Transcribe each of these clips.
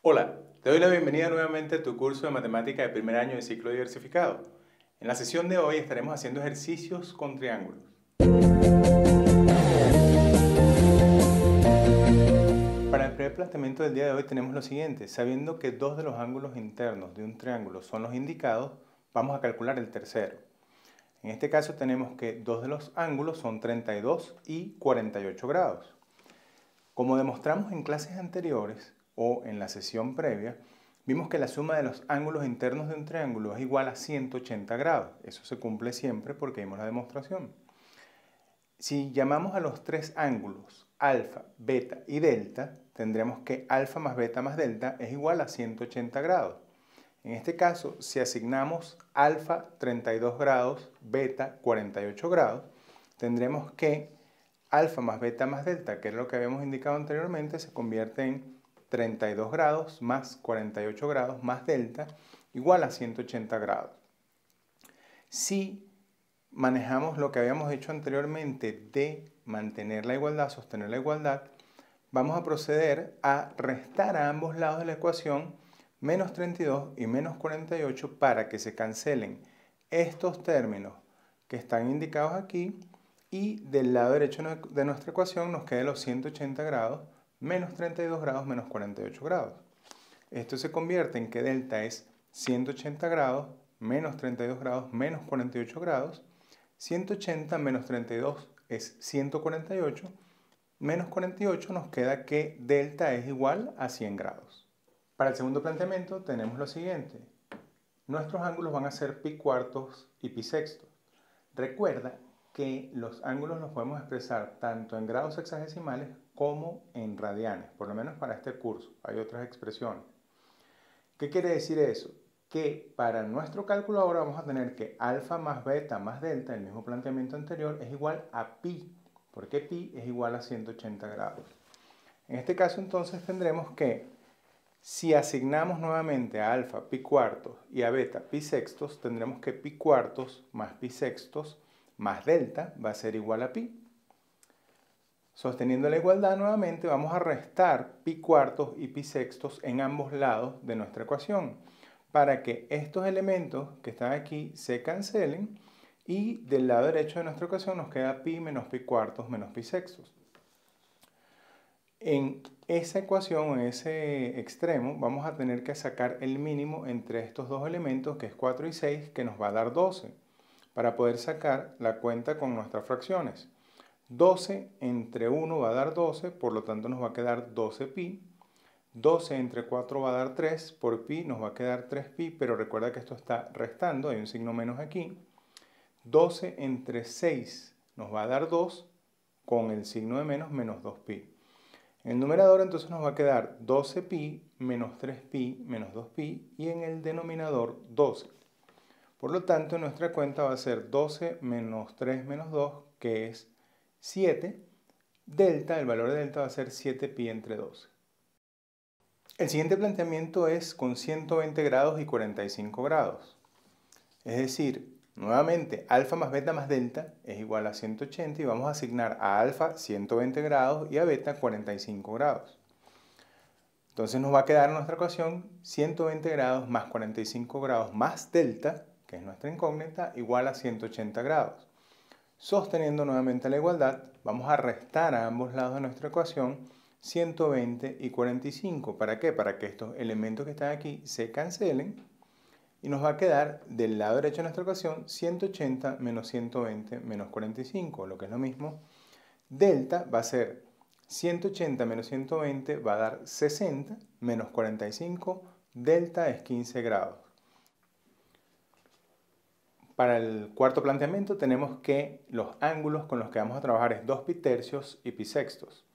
Hola, te doy la bienvenida nuevamente a tu curso de matemática de primer año de ciclo diversificado. En la sesión de hoy estaremos haciendo ejercicios con triángulos. Para el primer planteamiento del día de hoy tenemos lo siguiente. Sabiendo que dos de los ángulos internos de un triángulo son los indicados, vamos a calcular el tercero. En este caso tenemos que dos de los ángulos son 32 y 48 grados. Como demostramos en clases anteriores o en la sesión previa, vimos que la suma de los ángulos internos de un triángulo es igual a 180 grados. Eso se cumple siempre porque vimos la demostración. Si llamamos a los tres ángulos alfa, beta y delta, tendremos que alfa más beta más delta es igual a 180 grados. En este caso, si asignamos alfa 32 grados, beta 48 grados, tendremos que alfa más beta más delta, que es lo que habíamos indicado anteriormente, se convierte en 32 grados más 48 grados más delta igual a 180 grados. Si manejamos lo que habíamos hecho anteriormente de mantener la igualdad, sostener la igualdad, vamos a proceder a restar a ambos lados de la ecuación menos 32 y menos 48 para que se cancelen estos términos que están indicados aquí y del lado derecho de nuestra ecuación nos quede los 180 grados menos 32 grados menos 48 grados. Esto se convierte en que delta es 180 grados menos 32 grados menos 48 grados. 180 menos 32 es 148. Menos 48 nos queda que delta es igual a 100 grados. Para el segundo planteamiento tenemos lo siguiente. Nuestros ángulos van a ser pi cuartos y pi sextos. Recuerda que los ángulos los podemos expresar tanto en grados sexagesimales como en radianes, por lo menos para este curso. Hay otras expresiones. ¿Qué quiere decir eso? Que para nuestro cálculo ahora vamos a tener que alfa más beta más delta, el mismo planteamiento anterior, es igual a pi, porque pi es igual a 180 grados. En este caso entonces tendremos que, si asignamos nuevamente a alfa pi cuartos y a beta pi sextos, tendremos que pi cuartos más pi sextos más delta va a ser igual a pi. Sosteniendo la igualdad nuevamente vamos a restar pi cuartos y pi sextos en ambos lados de nuestra ecuación para que estos elementos que están aquí se cancelen y del lado derecho de nuestra ecuación nos queda pi menos pi cuartos menos pi sextos. En esa ecuación, en ese extremo, vamos a tener que sacar el mínimo entre estos dos elementos, que es 4 y 6, que nos va a dar 12, para poder sacar la cuenta con nuestras fracciones. 12 entre 1 va a dar 12, por lo tanto nos va a quedar 12 pi. 12 entre 4 va a dar 3, por pi nos va a quedar 3 pi, pero recuerda que esto está restando, hay un signo menos aquí. 12 entre 6 nos va a dar 2, con el signo de menos, menos 2 pi. En el numerador entonces nos va a quedar 12 pi menos 3 pi menos 2 pi y en el denominador 12. Por lo tanto, nuestra cuenta va a ser 12 menos 3 menos 2, que es 7. Delta, el valor de delta va a ser 7 pi entre 12. El siguiente planteamiento es con 120 grados y 45 grados. Es decir, nuevamente, alfa más beta más delta es igual a 180 y vamos a asignar a alfa 120 grados y a beta 45 grados. Entonces nos va a quedar en nuestra ecuación 120 grados más 45 grados más delta, que es nuestra incógnita, igual a 180 grados. Sosteniendo nuevamente la igualdad, vamos a restar a ambos lados de nuestra ecuación 120 y 45. ¿Para qué? Para que estos elementos que están aquí se cancelen. Y nos va a quedar del lado derecho de nuestra ecuación 180 menos 120 menos 45, lo que es lo mismo. Delta va a ser 180 menos 120 va a dar 60 menos 45, delta es 15 grados. Para el cuarto planteamiento tenemos que los ángulos con los que vamos a trabajar es 2 pi tercios y pi sextos.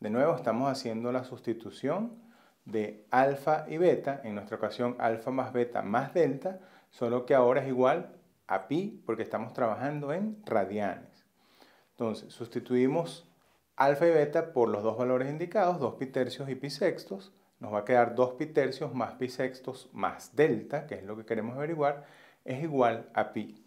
De nuevo estamos haciendo la sustitución de alfa y beta, en nuestra ocasión alfa más beta más delta, solo que ahora es igual a pi porque estamos trabajando en radianes. Entonces, sustituimos alfa y beta por los dos valores indicados, 2 pi tercios y pi sextos. Nos va a quedar 2 pi tercios más pi sextos más delta, que es lo que queremos averiguar, es igual a pi.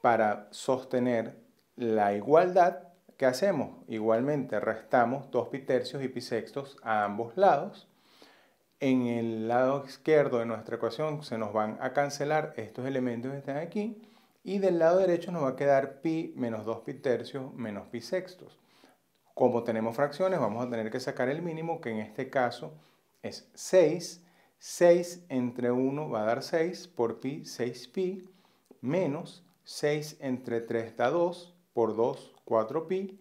Para sostener la igualdad, ¿qué hacemos? Igualmente restamos 2 pi tercios y pi sextos a ambos lados. en el lado izquierdo de nuestra ecuación se nos van a cancelar estos elementos que están aquí y del lado derecho nos va a quedar pi menos 2 pi tercios menos pi sextos. Como tenemos fracciones, vamos a tener que sacar el mínimo, que en este caso es 6. 6 entre 1 va a dar 6, por pi 6pi, menos 6 entre 3 da 2, por 2 4pi,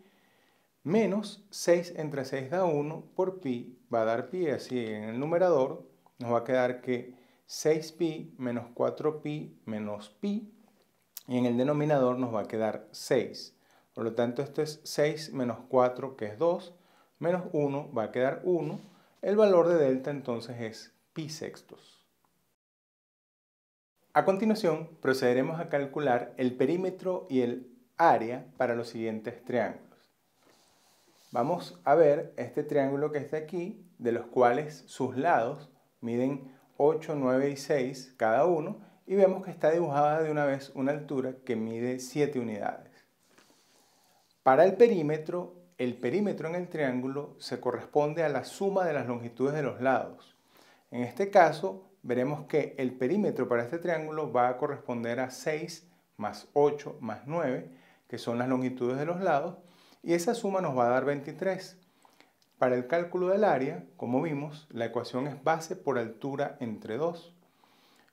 menos 6 entre 6 da 1, por pi va a dar pi, así en el numerador nos va a quedar que 6pi menos 4pi menos pi, y en el denominador nos va a quedar 6. Por lo tanto, esto es 6 menos 4, que es 2, menos 1, va a quedar 1. El valor de delta entonces es pi sextos. A continuación, procederemos a calcular el perímetro y el área para los siguientes triángulos. Vamos a ver este triángulo que está aquí, de los cuales sus lados miden 8, 9 y 6 cada uno, y vemos que está dibujada de una vez una altura que mide 7 unidades. Para el perímetro en el triángulo se corresponde a la suma de las longitudes de los lados. En este caso, veremos que el perímetro para este triángulo va a corresponder a 6 más 8 más 9, que son las longitudes de los lados, y esa suma nos va a dar 23. Para el cálculo del área, como vimos, la ecuación es base por altura entre 2.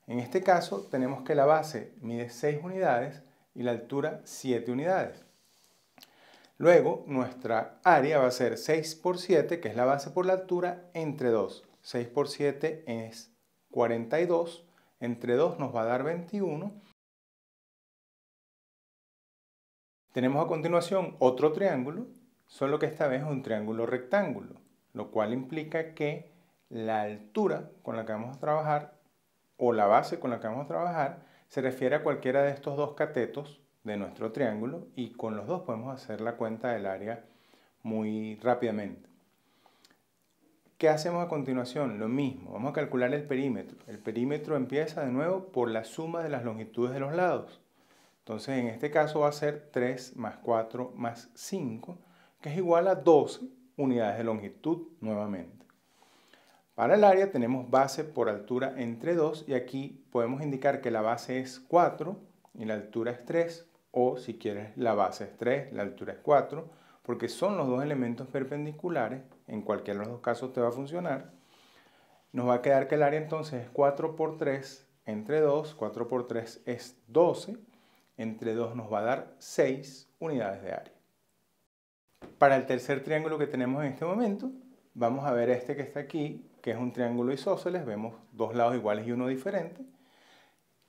En este caso, tenemos que la base mide 6 unidades y la altura 7 unidades. Luego, nuestra área va a ser 6 por 7, que es la base por la altura, entre 2. 6 por 7 es 42, entre 2 nos va a dar 21. Tenemos a continuación otro triángulo, solo que esta vez es un triángulo rectángulo, lo cual implica que la altura con la que vamos a trabajar, o la base con la que vamos a trabajar, se refiere a cualquiera de estos dos catetos de nuestro triángulo, y con los dos podemos hacer la cuenta del área muy rápidamente. ¿Qué hacemos a continuación? Lo mismo, vamos a calcular el perímetro. El perímetro empieza de nuevo por la suma de las longitudes de los lados. Entonces, en este caso va a ser 3 más 4 más 5, que es igual a 12 unidades de longitud nuevamente. Para el área tenemos base por altura entre 2, y aquí podemos indicar que la base es 4 y la altura es 3, o si quieres la base es 3, la altura es 4, porque son los dos elementos perpendiculares, en cualquiera de los dos casos te va a funcionar. Nos va a quedar que el área entonces es 4 por 3 entre 2, 4 por 3 es 12, entre 2 nos va a dar 6 unidades de área. Para el tercer triángulo que tenemos en este momento, vamos a ver este que está aquí, que es un triángulo isósceles, vemos dos lados iguales y uno diferente.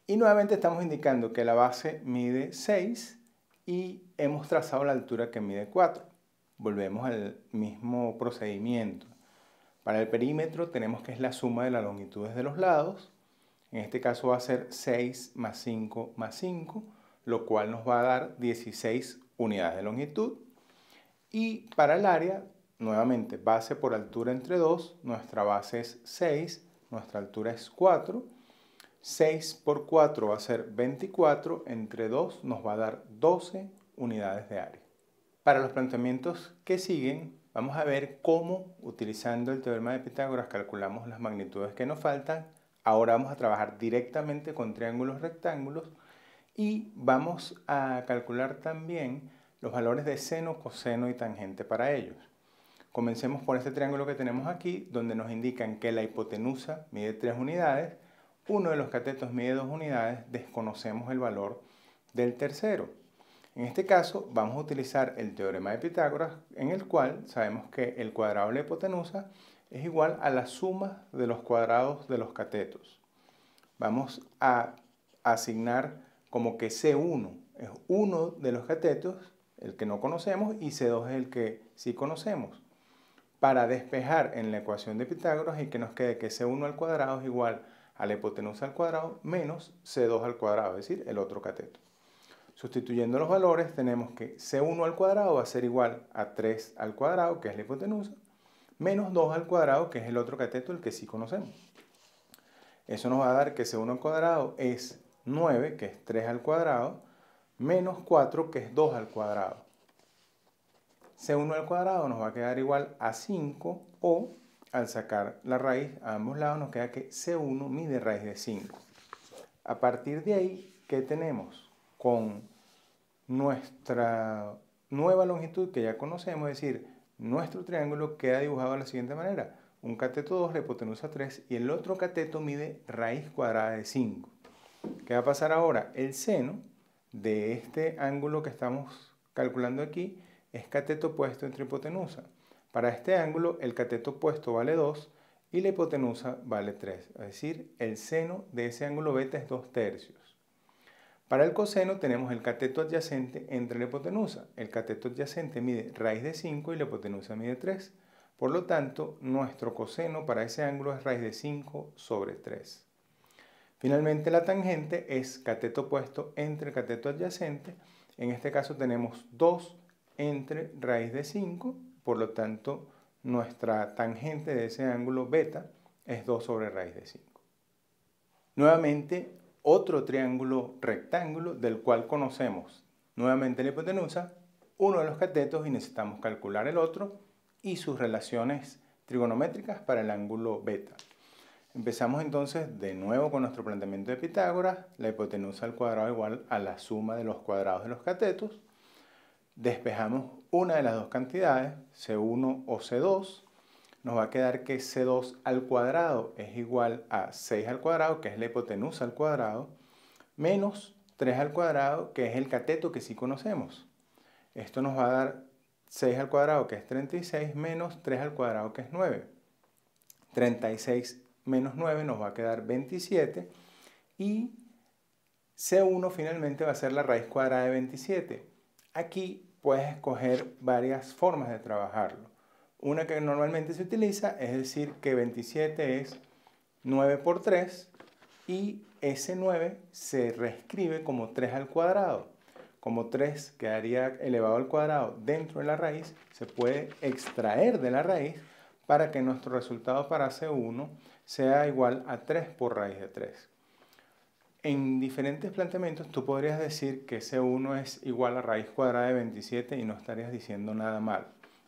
Y nuevamente estamos indicando que la base mide 6 y hemos trazado la altura que mide 4. Volvemos al mismo procedimiento. Para el perímetro tenemos que es la suma de las longitudes de los lados. En este caso va a ser 6 más 5 más 5, lo cual nos va a dar 16 unidades de longitud. Y para el área, nuevamente, base por altura entre 2, nuestra base es 6, nuestra altura es 4. 6 por 4 va a ser 24, entre 2 nos va a dar 12 unidades de área. Para los planteamientos que siguen, vamos a ver cómo, utilizando el teorema de Pitágoras, calculamos las magnitudes que nos faltan. Ahora vamos a trabajar directamente con triángulos rectángulos y vamos a calcular también los valores de seno, coseno y tangente para ellos. Comencemos por este triángulo que tenemos aquí, donde nos indican que la hipotenusa mide 3 unidades, uno de los catetos mide 2 unidades, desconocemos el valor del tercero. En este caso vamos a utilizar el teorema de Pitágoras, en el cual sabemos que el cuadrado de la hipotenusa es igual a la suma de los cuadrados de los catetos. Vamos a asignar como que C1 es uno de los catetos, el que no conocemos, y C2 es el que sí conocemos. Para despejar en la ecuación de Pitágoras y que nos quede que C1 al cuadrado es igual a la hipotenusa al cuadrado menos C2 al cuadrado, es decir, el otro cateto. Sustituyendo los valores tenemos que C1 al cuadrado va a ser igual a 3 al cuadrado, que es la hipotenusa, menos 2 al cuadrado, que es el otro cateto, el que sí conocemos. Eso nos va a dar que C1 al cuadrado es 9, que es 3 al cuadrado, menos 4, que es 2 al cuadrado. C1 al cuadrado nos va a quedar igual a 5, o al sacar la raíz a ambos lados nos queda que C1 mide raíz de 5. A partir de ahí, ¿qué tenemos? Con nuestra nueva longitud que ya conocemos, es decir, nuestro triángulo queda dibujado de la siguiente manera. Un cateto 2, la hipotenusa 3 y el otro cateto mide raíz cuadrada de 5. ¿Qué va a pasar ahora? El seno de este ángulo que estamos calculando aquí es cateto opuesto entre hipotenusa. Para este ángulo el cateto opuesto vale 2 y la hipotenusa vale 3. Es decir, el seno de ese ángulo beta es 2/3. Para el coseno tenemos el cateto adyacente entre la hipotenusa. El cateto adyacente mide raíz de 5 y la hipotenusa mide 3. Por lo tanto, nuestro coseno para ese ángulo es raíz de 5 sobre 3. Finalmente, la tangente es cateto opuesto entre el cateto adyacente. En este caso tenemos 2 entre raíz de 5. Por lo tanto, nuestra tangente de ese ángulo beta es 2 sobre raíz de 5. Nuevamente, otro triángulo rectángulo del cual conocemos nuevamente la hipotenusa, uno de los catetos y necesitamos calcular el otro y sus relaciones trigonométricas para el ángulo beta. Empezamos entonces de nuevo con nuestro planteamiento de Pitágoras, la hipotenusa al cuadrado igual a la suma de los cuadrados de los catetos. Despejamos una de las dos cantidades, C1 o C2. Nos va a quedar que C2 al cuadrado es igual a 6 al cuadrado, que es la hipotenusa al cuadrado, menos 3 al cuadrado, que es el cateto que sí conocemos. Esto nos va a dar 6 al cuadrado, que es 36, menos 3 al cuadrado, que es 9. 36 menos 9 nos va a quedar 27 y C1 finalmente va a ser la raíz cuadrada de 27. Aquí puedes escoger varias formas de trabajarlo. Una que normalmente se utiliza es decir que 27 es 9 por 3 y ese 9 se reescribe como 3 al cuadrado. Como 3 quedaría elevado al cuadrado dentro de la raíz, se puede extraer de la raíz para que nuestro resultado para C1 sea igual a 3 por raíz de 3. En diferentes planteamientos tú podrías decir que C1 es igual a raíz cuadrada de 27 y no estarías diciendo nada mal.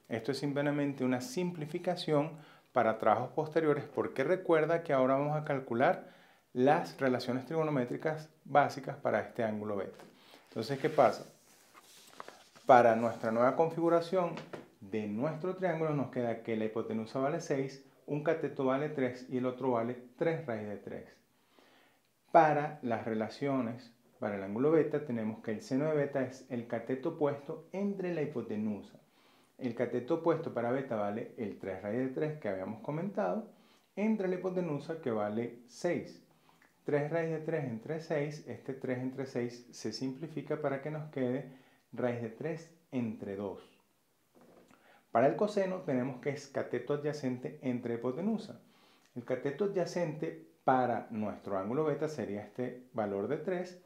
Esto es simplemente una simplificación para trabajos posteriores porque recuerda que ahora vamos a calcular las relaciones trigonométricas básicas para este ángulo beta. Entonces, ¿qué pasa? Para nuestra nueva configuración de nuestro triángulo nos queda que la hipotenusa vale 6, un cateto vale 3 y el otro vale 3 raíz de 3. Para las relaciones, para el ángulo beta, tenemos que el seno de beta es el cateto opuesto entre la hipotenusa. El cateto opuesto para beta vale el 3 raíz de 3 que habíamos comentado, entre la hipotenusa que vale 6. 3 raíz de 3 entre 6, este 3 entre 6 se simplifica para que nos quede raíz de 3 entre 2. Para el coseno tenemos que es cateto adyacente entre hipotenusa. El cateto adyacente para nuestro ángulo beta sería este valor de 3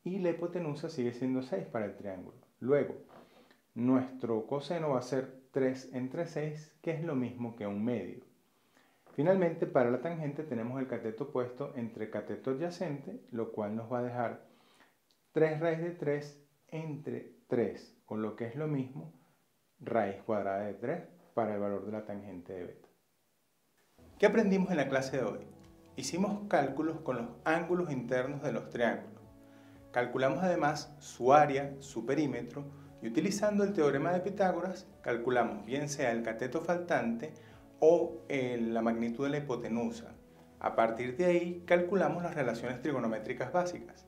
y la hipotenusa sigue siendo 6 para el triángulo. Luego, nuestro coseno va a ser 3 entre 6, que es lo mismo que un medio. Finalmente, para la tangente tenemos el cateto opuesto entre cateto adyacente, lo cual nos va a dejar 3 raíz de 3 entre 3, o lo que es lo mismo, raíz cuadrada de 3 para el valor de la tangente de beta. ¿Qué aprendimos en la clase de hoy? Hicimos cálculos con los ángulos internos de los triángulos. Calculamos además su área, su perímetro, y utilizando el teorema de Pitágoras, calculamos bien sea el cateto faltante o la magnitud de la hipotenusa. A partir de ahí, calculamos las relaciones trigonométricas básicas.